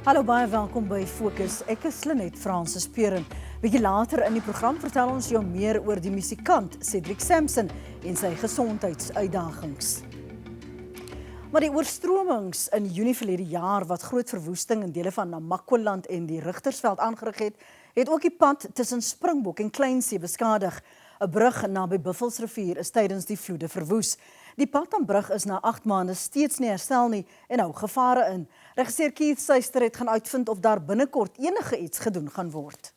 Hallo, baie welkom by Fokus. Ek is Lenet Francis Peren. Bietjie later in die program vertel ons jou meer oor die musikant Cedric Samson en sy gesondheidsuitdagings. Maar die oorstromings in Junie verlede jaar wat groot verwoesting in dele van Namakwaland en die Richtersveld aangerig het ook die pad tussen Springbok en Kleinzee beskadig. 'n Brug naby Buffelsrivier is tydens die vloede verwoes. Die pad aan brug is na 8 maande steeds nie herstel nie en hou gevare in. Regisseur Keith Suister het gaan uitvind of daar binnekort enige iets gedoen gaan word.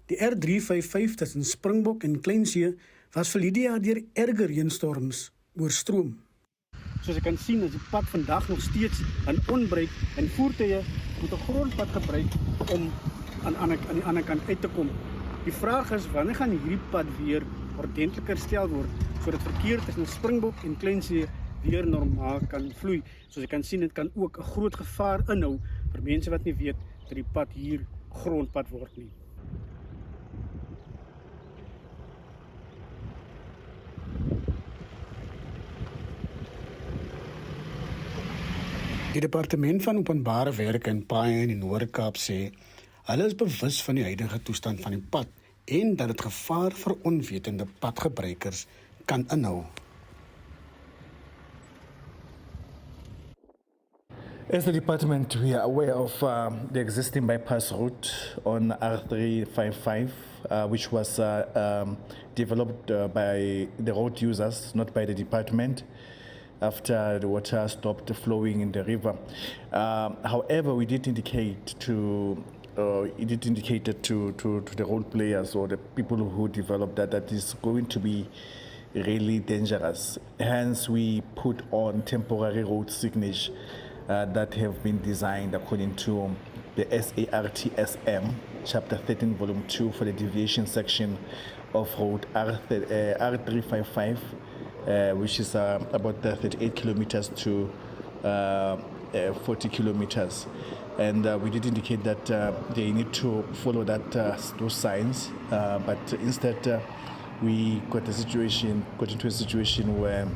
Die R355 tussen Springbok en Kleinzee was verlede jaar deur erge reënstorms oorstroom. Soos jy kan sien, is die pad vandag nog steeds in onbruik en voertuie moet 'n grondpad gebruik om aan die ander kant uit te kom. Die vraag is, wanneer gaan hierdie pad weer ordentlik herstel word, sodat verkeer tussen Springbok en Kleinzee weer normaal kan vloei. Soos jy kan sien, dit kan ook 'n groot gevaar inhou vir mense wat nie weet dat die pad hier grondpad word nie. Die Departement van Openbare Werke en Paaie in die Noord-Kaap sê, hulle is bewus van die huidige toestand van die pad en dat dit gevaar vir onwetende padgebruikers kan inhou. As the department, we are aware of the existing bypass route on R355, which was developed by the road users, not by the department, after the water stopped flowing in the river. However, we did indicate to the role players or the people who developed that is going to be really dangerous. Hence, we put on temporary road signage that have been designed according to the SARTSM, Chapter 13, Volume 2, for the deviation section of Road R355, which is about 38 kilometers to 40 kilometers. And we did indicate that they need to follow those signs, but instead we got into a situation where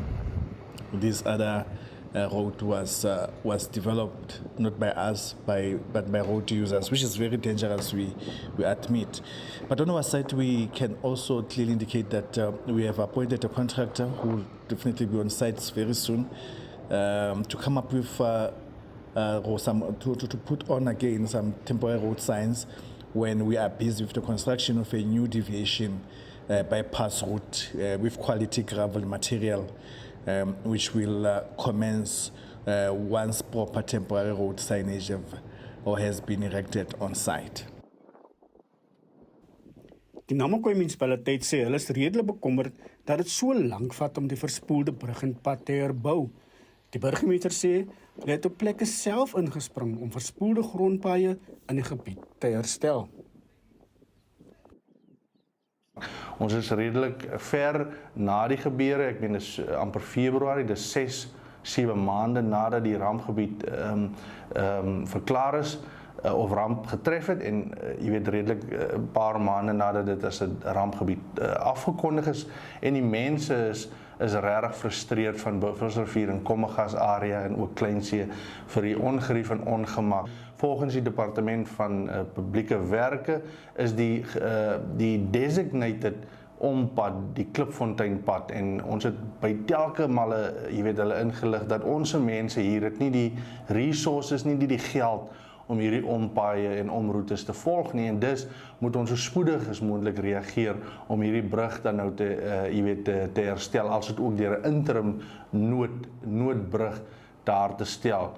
this other road was developed not by us, but by road users, which is very dangerous, we admit. But on our side, we can also clearly indicate that we have appointed a contractor who will definitely be on site very soon to come up with to put on again some temporary road signs when we are busy with the construction of a new deviation bypass route with quality gravel material, which will commence once proper temporary road signage has been erected on site. Die Namakwaland munisipaliteit sê hulle is redelik bekommerd dat dit so lank vat om die verspoelde brug en pad te herbou. Die burgemeester sê hulle het op plekke self ingespring om verspoelde grondpaaie in die gebied te herstel. Ons is redelik ver na die gebeure, ek meen dis amper Februarie, dis 6-7 maande nadat die rampgebied verklaar is of ramp getref het en jy weet redelik 'n paar maande nadat dit as 'n rampgebied afgekondig is en die mense is regtig frustreerd van Buffelsrivier en Kommegas area en ook Kleinzee vir die ongerief en ongemak. Volgens die departement van publieke werke is die designated ompad, die Klipfonteinpad en ons het by telke male, jy weet hulle ingelig dat ons mense hier het nie die resources, nie die geld om hierdie ompaaie en omroetes te volg nie en dus moet ons so spoedig as moontlik reageer om hierdie brug dan nou te herstel as dit ook deur 'n interim noodbrug daar te stel.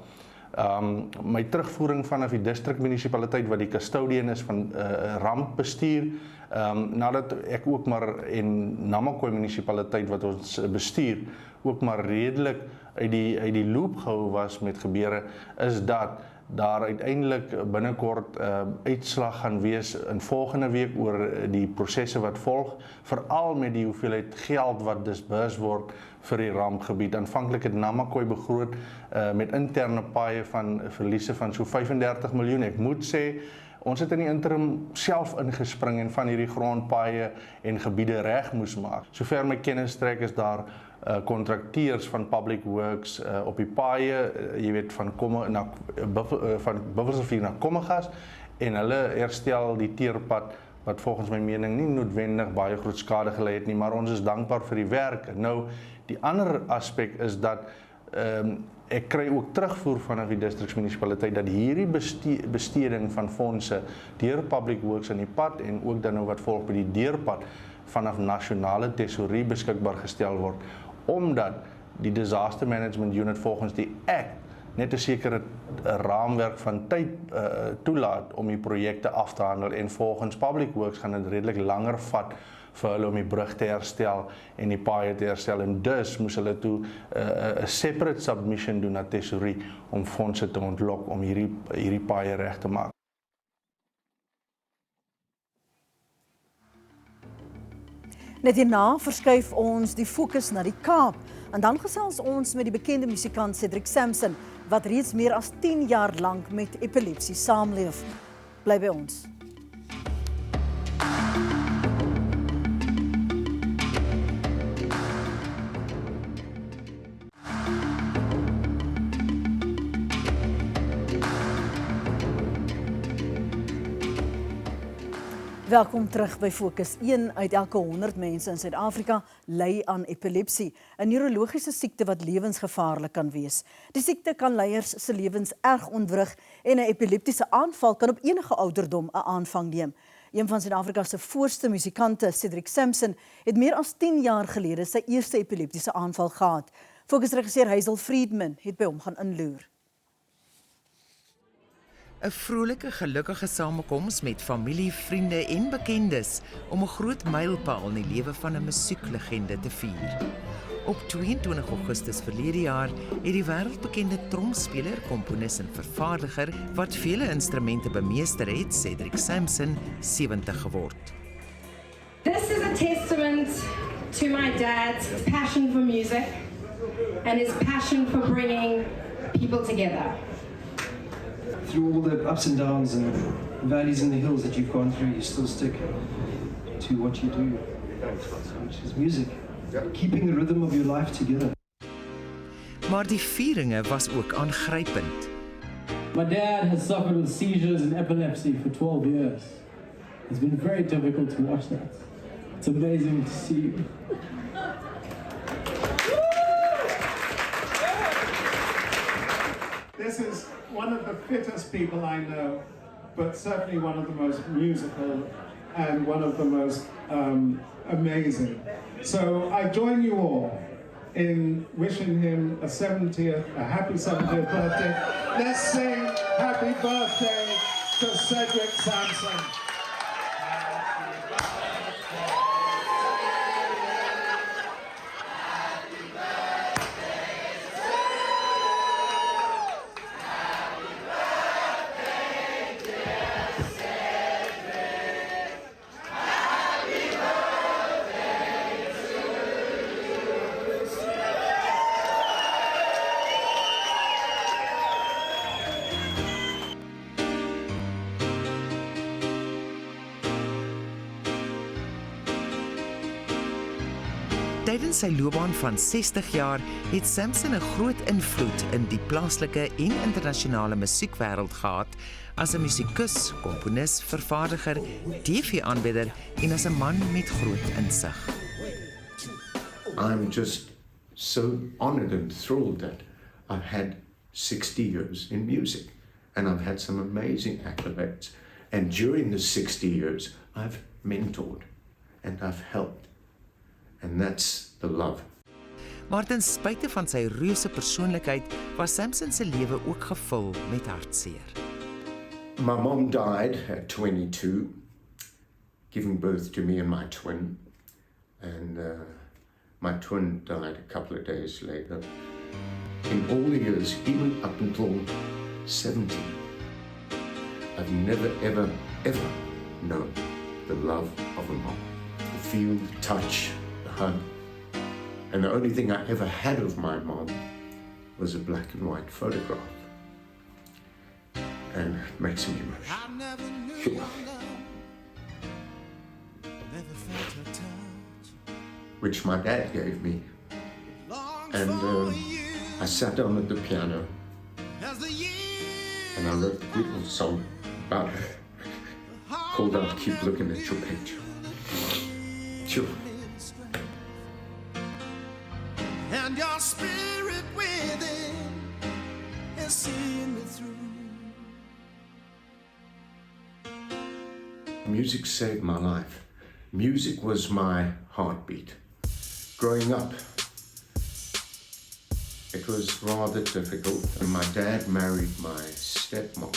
My terugvoering vanaf die distrikmunisipaliteit wat die custodian is van rampbestuur, nadat ek ook maar en Namakwaland munisipaliteit wat ons bestuur ook maar redelik uit die loop gehou was met gebeure, is dat daar uiteindelik binnekort uitslag gaan wees in volgende week oor die prosesse wat volg, veral met die hoeveelheid geld wat disburs word vir die rampgebied. Aanvanklik het Namakwaland begroot met interne paaie van verliese van so 35 miljoen. Ek moet sê, ons het in die interim self ingespring en van hierdie grondpaaie en gebiede reg moes maak. Sover my kennis strek is daar kontrakteurs van public works op die paaie, jy weet van Buffelsrivier na Kommegas, en hulle herstel die teerpad wat volgens my mening nie noodwendig baie groot skade gelei het nie, maar ons is dankbaar vir die werk. Nou, die ander aspek is dat ek kry ook terugvoer vanaf die distriksmunisipaliteit dat hierdie besteding van fondse deur public works in die pad en ook dan nou wat volg by die deurpad vanaf nasionale tesourie beskikbaar gestel word, omdat die Disaster Management Unit volgens die Act net 'n sekere raamwerk van tyd toelaat om die projekte af te handel, en volgens Public Works gaan dit redelik langer vat vir hulle om die brug te herstel en die paaie te herstel, en dus moes hulle toe 'n separate submission doen na tesourie om fondse te ontlok om hierdie paaie reg te maak. Net hierna verskuif ons die fokus na die Kaap, en dan gesels ons met die bekende musikant Cedric Samson, wat reeds meer as 10 jaar lank met epilepsie saamleef. Bly by ons. Welkom terug by Fokus. 1 uit elke 100 mense in Suid-Afrika ly aan epilepsie, 'n neurologiese siekte wat lewensgevaarlik kan wees. Die siekte kan leiers se lewens erg ontwrig en 'n epileptiese aanval kan op enige ouderdom 'n aanvang neem. Een van Suid-Afrika se voorste musikante, Cedric Samson, het meer as 10 jaar gelede sy eerste epileptiese aanval gehad. Fokusregisseur Hazel Friedman het by hom gaan inloer. 'n Vrolike, gelukkige samekoms met familie, vriende en bekendes om 'n groot mylpaal in die lewe van 'n musieklegende te vier. Op 22 Augustus verlede jaar het die wêreldbekende tromspeler, komponis en vervaardiger wat vele instrumente bemeester het, Cedric Samson, 70 geword. This is a testament to my dad's passion for music and his passion for bringing people together. Through all the ups and downs and valleys and the hills that you've gone through, you still stick to what you do, which is music. Keeping the rhythm of your life together. Maar die vieringe was ook aangrypend. My dad has suffered with seizures and epilepsy for 12 years. It's been very difficult to watch that. It's amazing to see. This is one of the fittest people I know, but certainly one of the most musical and one of the most amazing. So I join you all in wishing him a happy 70th birthday. Let's sing happy birthday to Cedric Samson. Tydens sy loopbaan van 60 jaar het Samson 'n groot invloed in die plaaslike en internasionale musiekwêreld gehad as 'n musikus, komponis, vervaardiger, TV-aanbieder en as 'n man met groot insig. I'm just so honored and thrilled that I've had 60 years in music and I've had some amazing accolades, and during the 60 years I've mentored and I've helped. And that's the love. Maar ten spyte van sy reuse persoonlikheid was Samson se lewe ook gevul met hartseer. My mom died at 22, giving birth to me and my twin. And my twin died a couple of days later. In all the years, even up until 70, I've never, ever, ever known the love of a mom. The feel, the touch, hug. And the only thing I ever had of my mom was a black and white photograph. And it makes me emotional. Which my dad gave me And I sat down at the piano and I wrote a little song about her called out Keep Looking at Your Picture. Sure. And your spirit within is seeing me through. Music saved my life. Music was my heartbeat. Growing up, it was rather difficult. And my dad married my stepmom,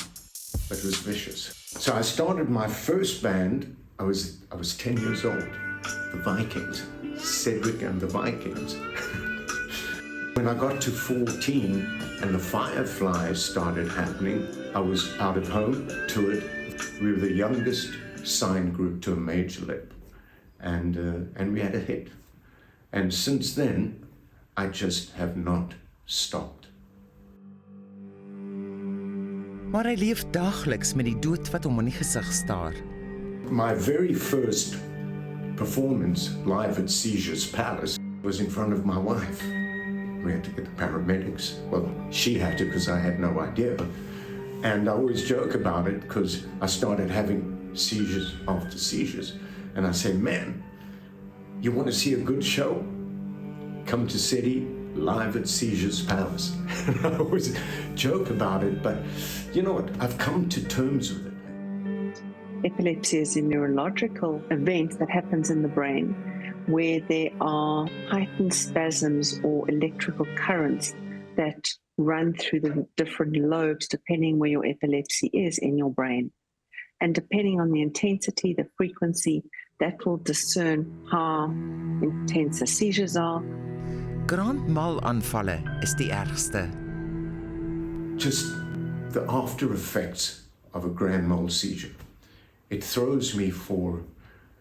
but it was vicious. So I started my first band. I was 10 years old. The Vikings, Cedric and the Vikings. When I got to 14 and the Fireflies started happening, I was out of home, toured. We were the youngest signed group to a major label, and we had a hit. And since then, I just have not stopped. Maar hy leef daagliks met die dood wat hom in die gesig staar. My very first performance live at Seizures Palace was in front of my wife. We had to get the paramedics. Well, she had to because I had no idea. And I always joke about it because I started having seizures after seizures. And I say, man, you want to see a good show? Come to City live at Seizures Palace. And I always joke about it, but you know what? I've come to terms with it. Epilepsy is a neurological event that happens in the brain where there are heightened spasms or electrical currents that run through the different lobes depending where your epilepsy is in your brain. And depending on the intensity, the frequency, that will discern how intense the seizures are. Grand mal aanvalle is die ergste. Just the after effects of a grand mal seizure. It throws me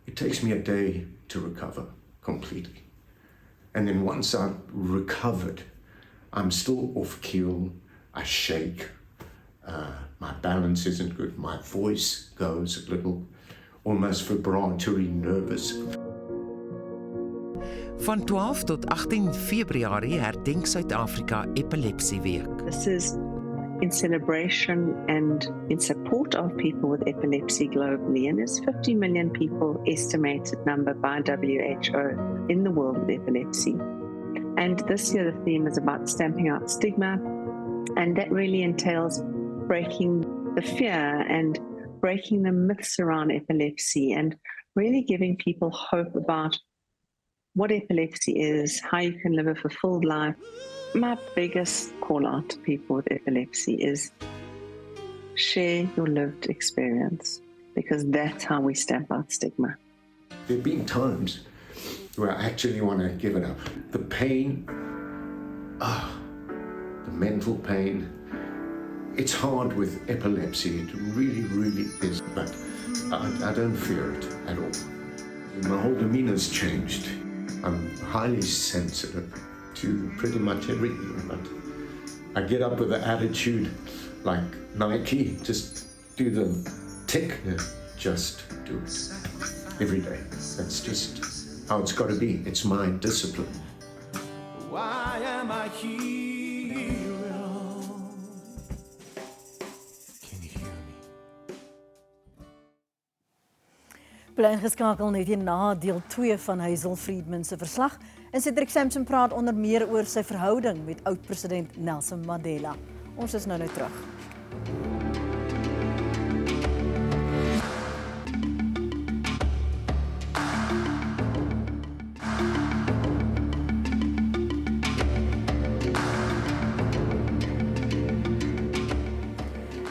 it takes me a day to recover completely. And then once I've recovered, I'm still off keel, I shake, my balance isn't good, my voice goes a little, almost vibratory nervous. Van 12 tot 18 Februarie herdenk Suid-Afrika Epilepsieweek. This is in celebration and in support of people with epilepsy globally. And there's 50 million people, estimated number by WHO, in the world with epilepsy. And this year the theme is about stamping out stigma. And that really entails breaking the fear and breaking the myths around epilepsy and really giving people hope about what epilepsy is, how you can live a fulfilled life. My biggest call out to people with epilepsy is share your lived experience, because that's how we stamp out stigma. There have been times where I actually want to give it up. The pain, the mental pain. It's hard with epilepsy, it really, really is, but I don't fear it at all. My whole demeanor's changed. I'm highly sensitive to pretty much everything, but I get up with an attitude like Nike, just do the tick, just do it every day. That's just how it's got to be. It's my discipline. Why am I here? Bly ingeskakel net hier na deel 2 van Hazel Friedman se verslag. En Cedric Samson praat onder meer oor sy verhouding met oud-president Nelson Mandela. Ons is nou terug.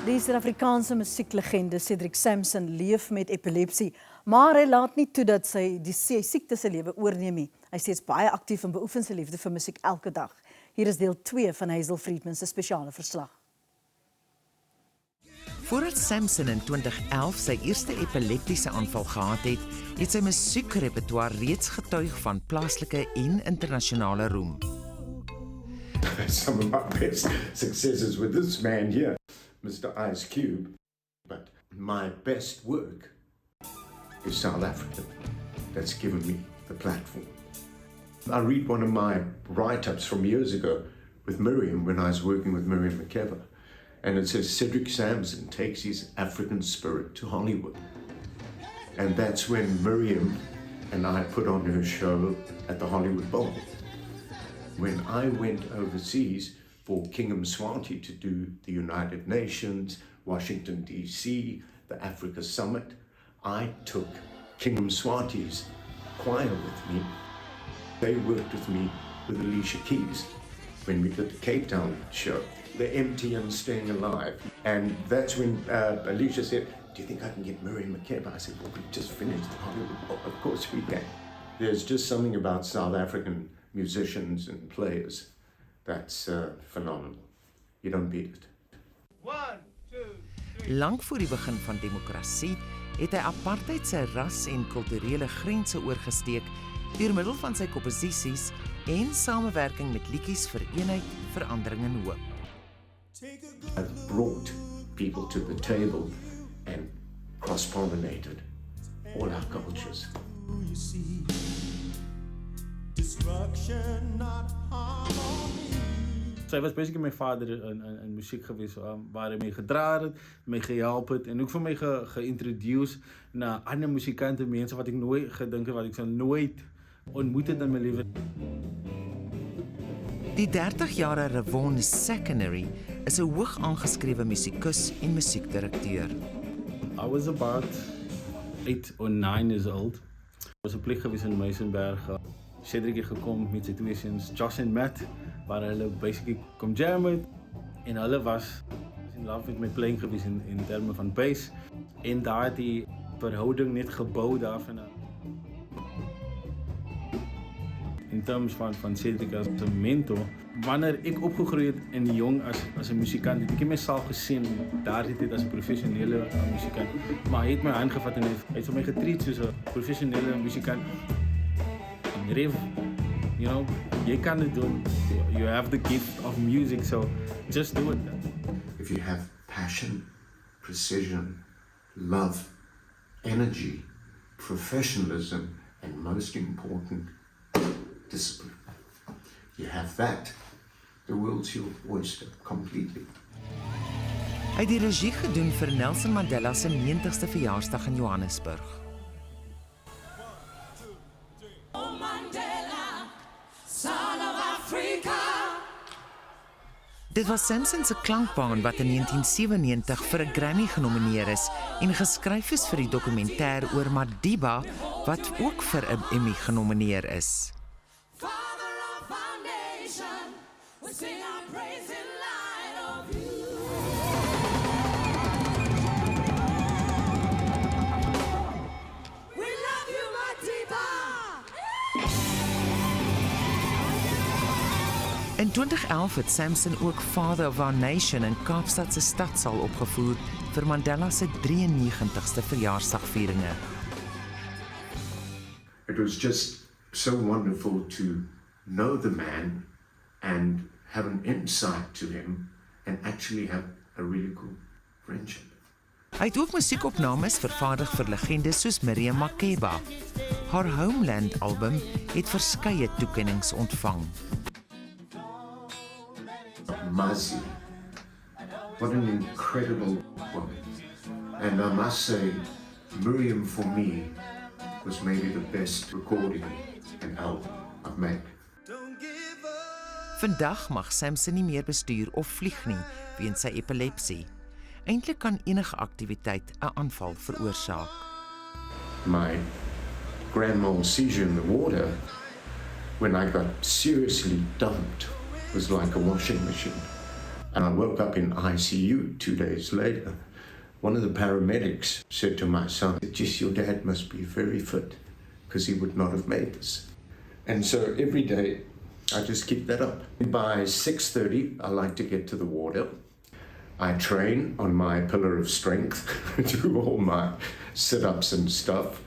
Die Suid-Afrikaanse musieklegende Cedric Samson leef met epilepsie, maar hy laat nie toe dat sy siekte se lewe oorneem nie. Hy is steeds baie aktief en beoefen sy liefde vir musiek elke dag. Hier is deel 2 van Hazel Friedman se spesiale verslag. Voordat Samson in 2011 sy eerste epileptiese aanval gehad het, het sy musiekrepertoire reeds getuig van plaaslike en internasionale roem. Some of my best successes with this man here, Mr. Ice Cube, but my best work is South Africa. That's given me the platform. I read one of my write-ups from years ago with Miriam when I was working with Miriam Makeba, and it says Cedric Samson takes his African spirit to Hollywood. And that's when Miriam and I put on her show at the Hollywood Bowl. When I went overseas for King Mswati to do the United Nations, Washington, D.C., the Africa Summit, I took King Mswati's choir with me. They worked with me with Alicia Keys when we did the Cape Town show, the Empty and Staying Alive. And that's when Alicia said, do you think I can get Miriam Makeba? I said, well, we just finished the Hollywood. Oh, of course we can. There's just something about South African musicians and players that's phenomenal. You don't beat it. 1, 2, 3. Lank voor die begin van demokrasie het hy apartheid sy ras- en kulturele grense oorgesteek deur middel van sy komposisies en samewerking met liedjies vir eenheid, verandering en hoop. I've brought people to the table and cross-pollinated all our cultures. Sy was basically my vader in musiek gewees, waar hy my gedra het, my gehelp het en ook vir my geïntroduce na ander musikante, mense wat ek nooit gedink het, wat ek sou nooit ontmoet het in my lewe. Die 30-jarige Ravon Secondary is 'n hoog aangeskrewe musikus en musiekdirekteur. I was about 8 or 9 years old. Ek was 'n plek gewees in Meisenberg. Cedric het gekom met sy twee seuns, Josh en Matt, waar hulle basically kom jam het. En hulle was in love met my playing gewees in terme van bass. En daar het die verhouding net gebou daarvan. In terms van Cedric as 'n mentor. Wanneer ek opgegroei het in die jong as 'n musikant, het ek myself gesien daar dit as 'n professionele musikant. Maar hy het my hand gevat en hy het vir my getreat soos 'n professionele musikant. En Rev, you know, jy kan dit doen. You have the gift of music, so just do it. If you have passion, precision, love, energy, professionalism, and most important, discipline. You have that, the world's your oyster completely. Hy het die regie gedoen vir Nelson Mandela se 90ste verjaarsdag in Johannesburg. Dit was Samson se klankbaan wat in 1997 vir 'n Grammy genomineer is en geskryf is vir die dokumentêr oor Madiba wat ook vir 'n Emmy genomineer is. In 2011 het Samson ook Father of Our Nation in Kaapstad se stadsaal opgevoer vir Mandela se 93ste verjaarsdagvieringe. It was just so wonderful to know the man and have an insight to him and actually have a really cool friendship. Hy het ook musiekopnames vervaardig vir legendes soos Miriam Makeba. Haar Homeland album het verskeie toekennings ontvang. Mazi, what an incredible woman. And I must say, Miriam for me was maybe the best recording and album I've made. Vandag mag Samson nie meer bestuur of vlieg nie weens sy epilepsie. Eintlik kan enige aktiwiteit 'n aanval veroorsaak. My grand mal seizure in the water, when I got seriously dumped, was like a washing machine. And I woke up in ICU 2 days later. One of the paramedics said to my son, "Just your dad must be very fit because he would not have made this." And so every day I just keep that up. By 6:30 I like to get to the water. I train on my pillar of strength, do all my sit-ups and stuff.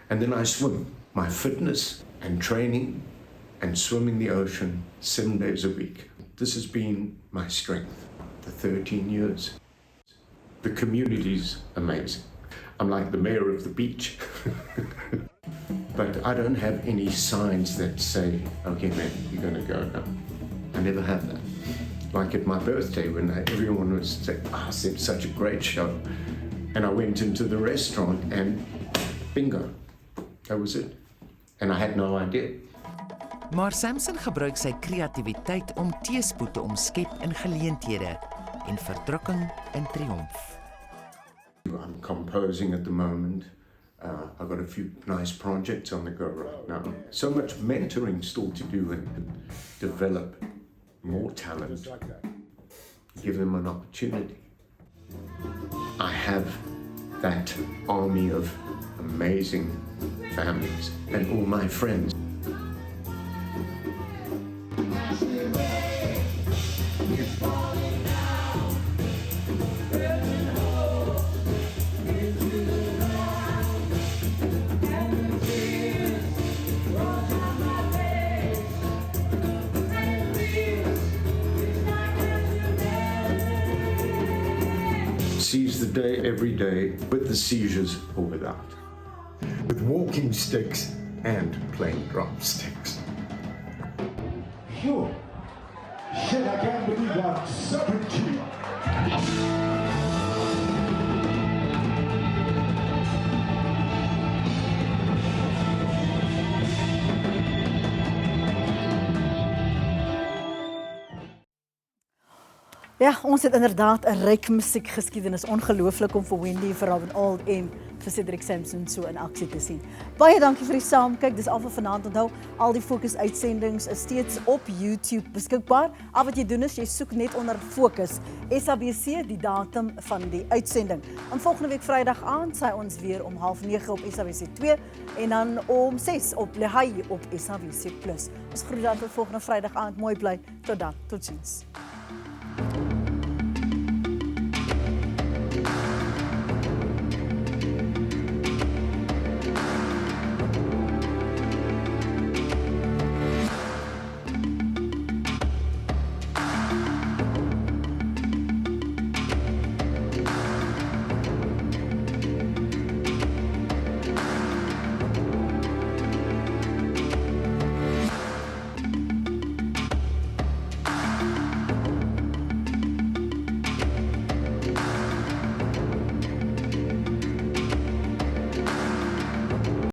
And then I swim. My fitness and training and swimming the ocean 7 days a week. This has been my strength for 13 years. The community's amazing. I'm like the mayor of the beach. but I don't have any signs that say, okay, man, you're going to go now. I never have that. Like at my birthday when everyone was saying, it's such a great show. And I went into the restaurant and bingo, that was it. And I had no idea. Maar Samson gebruik sy kreatiwiteit om teëspoed te omskep in geleenthede en verdrukking in triomf. I'm composing at the moment. I've got a few nice projects on the go right now. So much mentoring still to do and develop more talent. Give them an opportunity. I have that army of amazing families and all my friends. Seize the day every day with the seizures or without. With walking sticks and playing drumsticks. Sure. Shit, I can't believe I'm suffering to you. Ja, ons het inderdaad 'n ryk musiekgeskiedenis. Ongelooflik om vir Wendy, vir Robin Old en vir Cedric Samson so in aksie te sien. Baie dankie vir die saamkyk. Dis al vir vanaand. Onthou, al die Fokus uitsendings is steeds op YouTube beskikbaar. Al wat jy doen is jy soek net onder Fokus SABC die datum van die uitsending. En volgende week Vrydag aand sy ons weer om 8:30 op SABC 2 en dan om 6 op Lehai op SABC+. Ons groet dan tot volgende Vrydag aand. Mooi bly. Tot dan. Totsiens.